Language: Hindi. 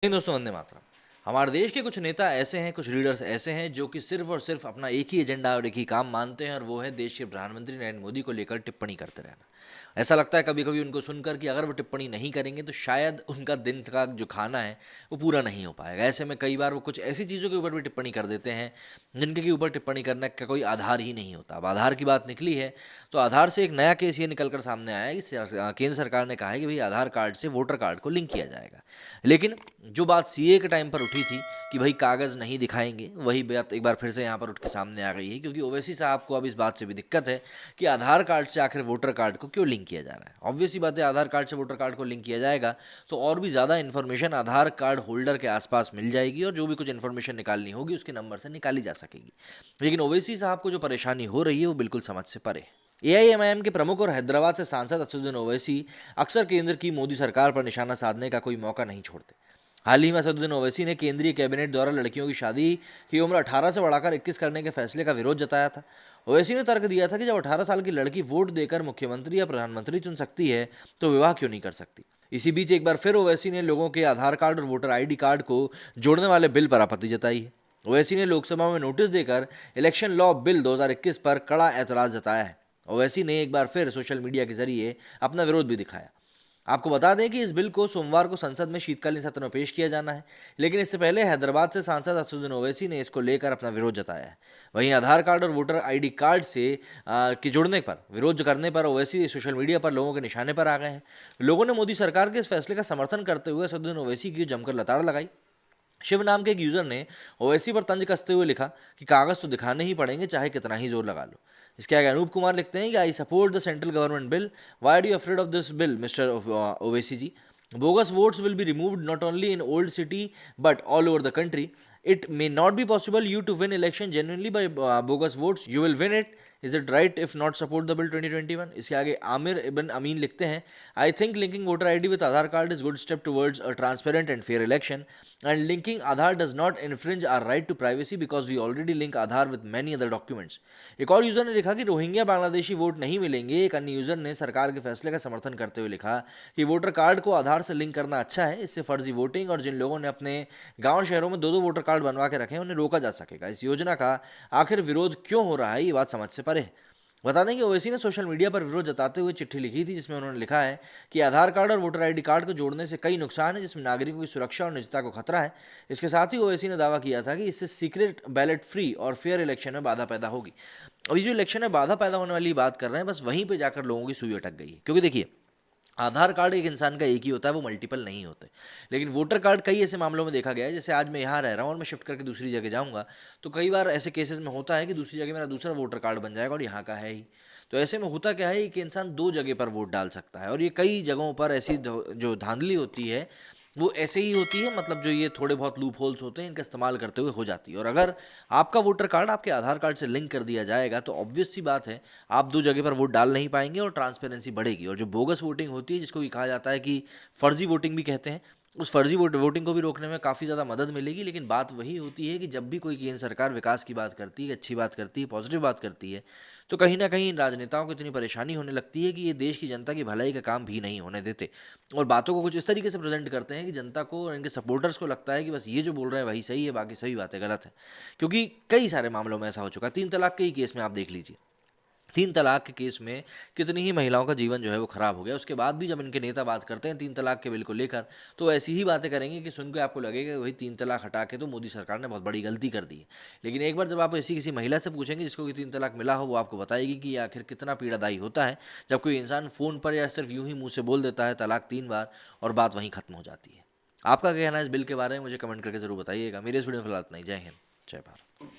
नहीं दोस्तों, वंदे मातरम। हमारे देश के कुछ नेता ऐसे हैं, कुछ लीडर्स ऐसे हैं जो कि सिर्फ और सिर्फ अपना एक ही एजेंडा और एक ही काम मानते हैं, और वो है देश के प्रधानमंत्री नरेंद्र मोदी को लेकर टिप्पणी करते रहना। ऐसा लगता है कभी कभी उनको सुनकर कि अगर वो टिप्पणी नहीं करेंगे तो शायद उनका दिन का जो खाना है वो पूरा नहीं हो पाएगा। ऐसे में कई बार वो कुछ ऐसी चीज़ों के ऊपर भी टिप्पणी कर देते हैं जिनके के ऊपर टिप्पणी करने का कोई आधार ही नहीं होता। अब आधार की बात निकली है तो आधार से एक नया केस ये निकल कर सामने आया है कि केंद्र सरकार ने कहा है कि भाई आधार कार्ड से वोटर कार्ड को लिंक किया जाएगा। लेकिन जो बात सीए के टाइम पर उठी थी कि भाई कागज़ नहीं दिखाएंगे, वही बात एक बार फिर से यहाँ पर उठ के सामने आ गई है, क्योंकि ओवैसी साहब को अब इस बात से भी दिक्कत है कि आधार कार्ड से आखिर वोटर कार्ड को क्यों लिंक किया जा रहा है। ऑब्वियस सी बात है, आधार कार्ड से वोटर कार्ड को लिंक किया जाएगा तो और भी ज़्यादा इन्फॉर्मेशन आधार कार्ड होल्डर के आसपास मिल जाएगी, और जो भी कुछ इन्फॉर्मेशन निकालनी होगी उसके नंबर से निकाली जा सकेगी। लेकिन ओवैसी साहब को जो परेशानी हो रही है वो बिल्कुल समझ से परे है। एआईएमआईएम के प्रमुख और हैदराबाद से सांसद असदुद्दीन ओवैसी अक्सर केंद्र की मोदी सरकार पर निशाना साधने का कोई मौका नहीं छोड़ते। हाल ही में असदुद्दीन ओवैसी ने केंद्रीय कैबिनेट द्वारा लड़कियों की शादी की उम्र 18 से बढ़ाकर 21 करने के फैसले का विरोध जताया था। ओवैसी ने तर्क दिया था कि जब 18 साल की लड़की वोट देकर मुख्यमंत्री या प्रधानमंत्री चुन सकती है तो विवाह क्यों नहीं कर सकती। इसी बीच एक बार फिर ओवैसी ने लोगों के आधार कार्ड और वोटर आईडी कार्ड को जोड़ने वाले बिल पर आपत्ति जताई है। ओवैसी ने लोकसभा में नोटिस देकर इलेक्शन लॉ बिल 2021 पर कड़ा ऐतराज जताया है। ओवैसी ने एक बार फिर सोशल मीडिया के जरिए अपना विरोध भी दिखाया। आपको बता दें कि इस बिल को सोमवार को संसद में शीतकालीन सत्र में पेश किया जाना है, लेकिन इससे पहले हैदराबाद से सांसद असदुद्दीन ओवैसी ने इसको लेकर अपना विरोध जताया है। वहीं आधार कार्ड और वोटर आईडी कार्ड से के जुड़ने पर विरोध करने पर ओवैसी सोशल मीडिया पर लोगों के निशाने पर आ गए हैं। लोगों ने मोदी सरकार के इस फैसले का समर्थन करते हुए असदुद्दीन ओवैसी की जमकर लताड़ लगाई। शिव नाम के एक यूजर ने ओवैसी पर तंज कसते हुए लिखा कि कागज तो दिखाने ही पड़ेंगे चाहे कितना ही जोर लगा लो। इसके आगे अनूप कुमार लिखते हैं कि I support the central government bill, why do you afraid of this bill mister Owaisi ji. Bogus votes will be removed not only in old city but all over the country. It may not be possible you to win election genuinely by bogus votes. You will win it. Is it right if not support the bill 2021? इसके आगे आमिर इबन अमीन लिखते हैं, I think linking voter ID with Aadhaar card is good step towards a transparent and fair election. And linking Aadhaar does not infringe our right to privacy because we already link Aadhaar with many other documents. एक और यूजर ने लिखा कि रोहिंग्या बांग्लादेशी वोट नहीं मिलेंगे। एक अन्य यूजर ने सरकार के फैसले का समर्थन करते हुए लिखा कि वोटर कार्ड को आधार से लिंक करना अच्छा है, इससे फर्जी वोटिंग और जिन लोगों ने अपने गांव शहरों में दो दो वोटर कार्ड बनवा के रखे हैं उन्हें रोका जा सकेगा। इस योजना का आखिर विरोध क्यों हो रहा है, ये बात समझ से परे है। बता दें कि ओवैसी ने सोशल मीडिया पर विरोध जताते हुए चिट्ठी लिखी थी जिसमें उन्होंने लिखा है कि आधार कार्ड और वोटर आईडी कार्ड को जोड़ने से कई नुकसान है जिसमें नागरिकों की सुरक्षा और निजता को खतरा है। इसके साथ ही ओवैसी ने दावा किया था कि इससे सीक्रेट बैलेट फ्री और फेयर इलेक्शन में बाधा पैदा होगी। अभी जो इलेक्शन में बाधा पैदा होने वाली बात कर रहे हैं, बस वहीं पर जाकर लोगों की सुई अटक गई है। क्योंकि देखिए, आधार कार्ड एक इंसान का एक ही होता है, वो मल्टीपल नहीं होते। लेकिन वोटर कार्ड कई ऐसे मामलों में देखा गया है, जैसे आज मैं यहाँ रह रहा हूँ और मैं शिफ्ट करके दूसरी जगह जाऊँगा तो कई बार ऐसे केसेस में होता है कि दूसरी जगह मेरा दूसरा वोटर कार्ड बन जाएगा और यहाँ का है ही। तो ऐसे में होता क्या है कि इंसान दो जगह पर वोट डाल सकता है, और ये कई जगहों पर ऐसी जो धांधली होती है वो ऐसे ही होती है, मतलब जो ये थोड़े बहुत लूप होल्स होते हैं इनका इस्तेमाल करते हुए हो जाती है। और अगर आपका वोटर कार्ड आपके आधार कार्ड से लिंक कर दिया जाएगा तो ऑब्वियस सी बात है आप दो जगह पर वोट डाल नहीं पाएंगे और ट्रांसपेरेंसी बढ़ेगी। और जो बोगस वोटिंग होती है, जिसको भी कहा जाता है कि फर्जी वोटिंग भी कहते हैं, उस फर्जी वोटिंग को भी रोकने में काफ़ी ज़्यादा मदद मिलेगी। लेकिन बात वही होती है कि जब भी कोई केंद्र सरकार विकास की बात करती है, अच्छी बात करती है, पॉजिटिव बात करती है, तो कहीं ना कहीं इन राजनेताओं को इतनी परेशानी होने लगती है कि ये देश की जनता की भलाई का काम भी नहीं होने देते, और बातों को कुछ इस तरीके से प्रेजेंट करते हैं कि जनता को और इनके सपोर्टर्स को लगता है कि बस ये जो बोल रहे हैं वही सही है, बाकी सभी बातें गलत है। क्योंकि कई सारे मामलों में ऐसा हो चुका है। 3 तलाक के ही केस में आप देख लीजिए, 3 तलाक के केस में कितनी ही महिलाओं का जीवन जो है वो खराब हो गया। उसके बाद भी जब इनके नेता बात करते हैं 3 तलाक के बिल को लेकर तो ऐसी ही बातें करेंगे कि सुन के आपको लगेगा कि भाई 3 तलाक हटा के तो मोदी सरकार ने बहुत बड़ी गलती कर दी है। लेकिन एक बार जब आप ऐसी किसी महिला से पूछेंगे जिसको कि 3 तलाक मिला हो, वो आपको बताएगी कि ये आखिर कितना पीड़ादायी होता है जब कोई इंसान फ़ोन पर या सिर्फ यूं ही मुँह से बोल देता है तलाक 3 बार और बात वहीं खत्म हो जाती है। आपका क्या कहना है इस बिल के बारे में, मुझे कमेंट करके ज़रूर बताइएगा। मेरे इस वीडियो में फिलहाल इतना ही। जय हिंद, जय भारत।